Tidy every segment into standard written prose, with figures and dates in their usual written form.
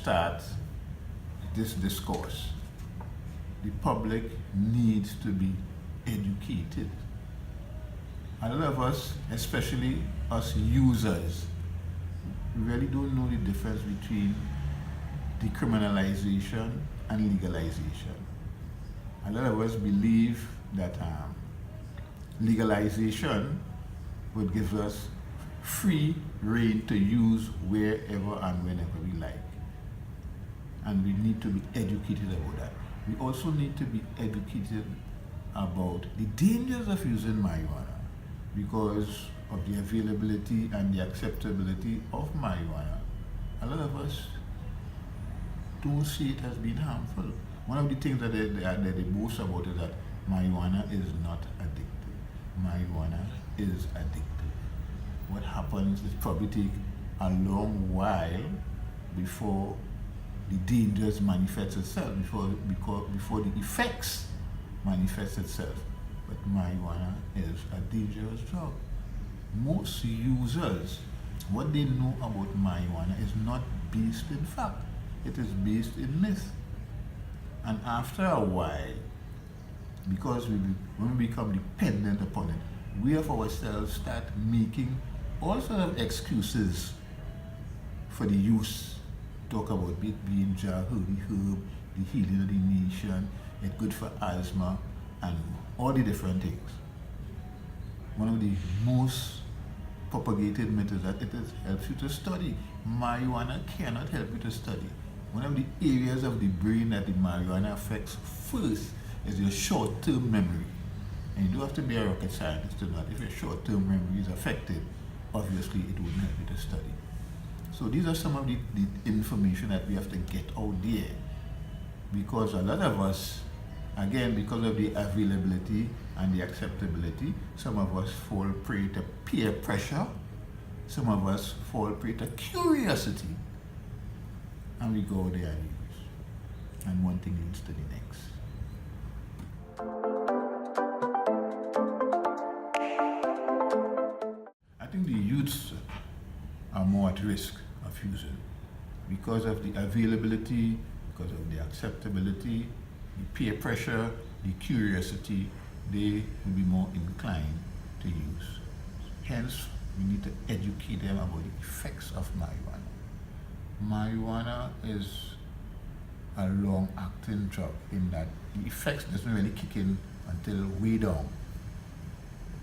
start this discourse. The public needs to be educated. A lot of us, especially us users, really don't know the difference between decriminalization and legalization. A lot of us believe that legalization would give us free reign to use wherever and whenever we like. And we need to be educated about that. We also need to be educated about the dangers of using marijuana because of the availability and the acceptability of marijuana. A lot of us don't see it as being harmful. One of the things that they boast about is that marijuana is not addictive. Marijuana is addictive. What happens is probably take a long while before the dangers manifest itself, before the effects manifest itself. But marijuana is a dangerous drug. Most users, what they know about marijuana is not based in fact. It is based in myth. And after a while, because when we become dependent upon it, we of ourselves start making all sorts of excuses for the use. Talk about it being holy herb, the healing of the nation, it's good for asthma, and all the different things. One of the most propagated myths is that it helps you to study. Marijuana cannot help you to study. One of the areas of the brain that the marijuana affects first is your short-term memory. And you don't have to be a rocket scientist to know that if your short-term memory is affected, obviously it wouldn't help you to study. So these are some of the information that we have to get out there, because a lot of us, again, because of the availability and the acceptability, some of us fall prey to peer pressure, some of us fall prey to curiosity, and we go there and use. And one thing leads to the next. I think the youths are more at risk of using because of the availability, because of the acceptability, the peer pressure, the curiosity. They will be more inclined to use. Hence, we need to educate them about the effects of marijuana. Marijuana is a long-acting drug in that the effects doesn't really kick in until way down.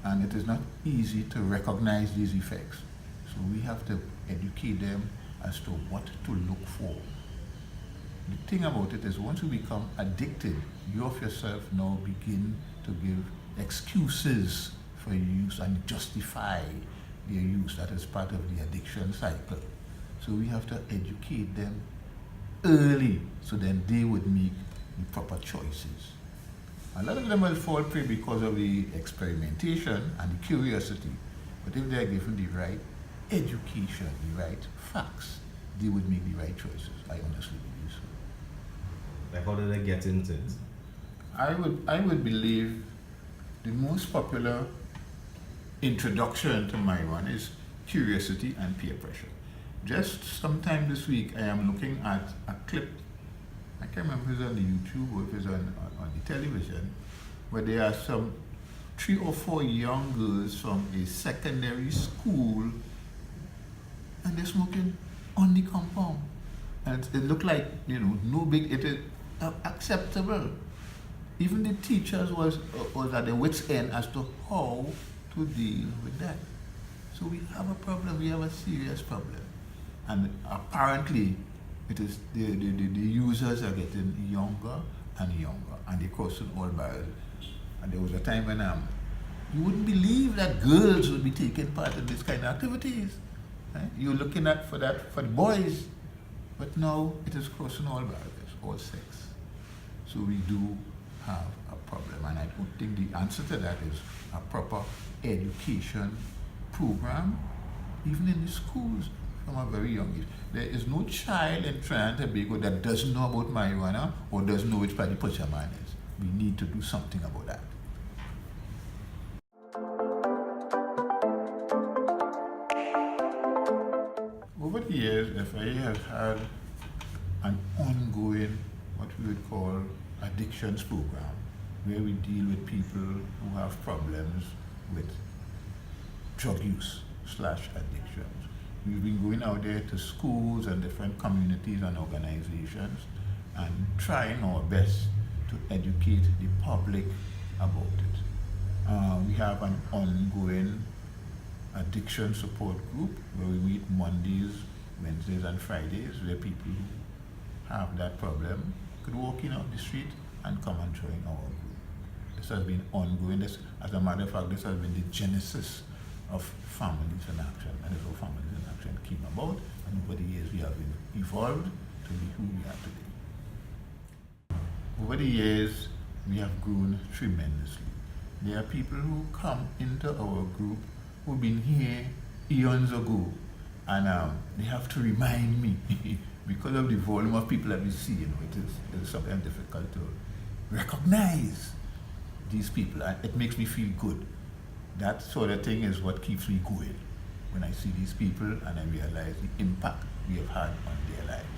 And it is not easy to recognize these effects. So we have to educate them as to what to look for. The thing about it is once you become addicted, you of yourself now begin to give excuses for your use and justify their use. That is part of the addiction cycle. So we have to educate them early so then they would make the proper choices. A lot of them will fall prey because of the experimentation and the curiosity. But if they are given the right education, the right facts, they would make the right choices. I honestly believe so. Like how do they get into it? I would believe the most popular introduction to marijuana is curiosity and peer pressure. Just sometime this week, I am looking at a clip. I can't remember if it's on the YouTube or if it's on the television, where there are some 3 or 4 young girls from a secondary school, and they're smoking on the compound. And it looked like, no big, it is acceptable. Even the teachers was at their wits' end as to how to deal with that. So we have a problem, we have a serious problem. And apparently, it is the users are getting younger and younger, and they're crossing all barriers. And there was a time when you wouldn't believe that girls would be taking part in this kind of activities. Right? You're looking at for the boys, but now it is crossing all barriers, all sex. So we do have a problem, and I don't think the answer to that is a proper education program, even in the schools from a very young age. There is no child in Trinidad and Tobago that doesn't know about marijuana or doesn't know which party Pachaman is. We need to do something about that. Over the years, FIA has had an ongoing, what we would call addictions program, where we deal with people who have problems with drug use / addictions. We've been going out there to schools and different communities and organizations and trying our best to educate the public about it. We have an ongoing addiction support group where we meet Mondays, Wednesdays and Fridays, where people who have that problem could walk in off the street and come and join our group. This has been ongoing. As a matter of fact, this has been the genesis of Families in Action, and that's how Families in Action came about, and over the years we have been evolved to be who we are today. Over the years, we have grown tremendously. There are people who come into our group who've been here eons ago, and they have to remind me because of the volume of people that we see. It is sometimes difficult to recognize these people, and it makes me feel good. That sort of thing is what keeps me going when I see these people and I realize the impact we have had on their lives.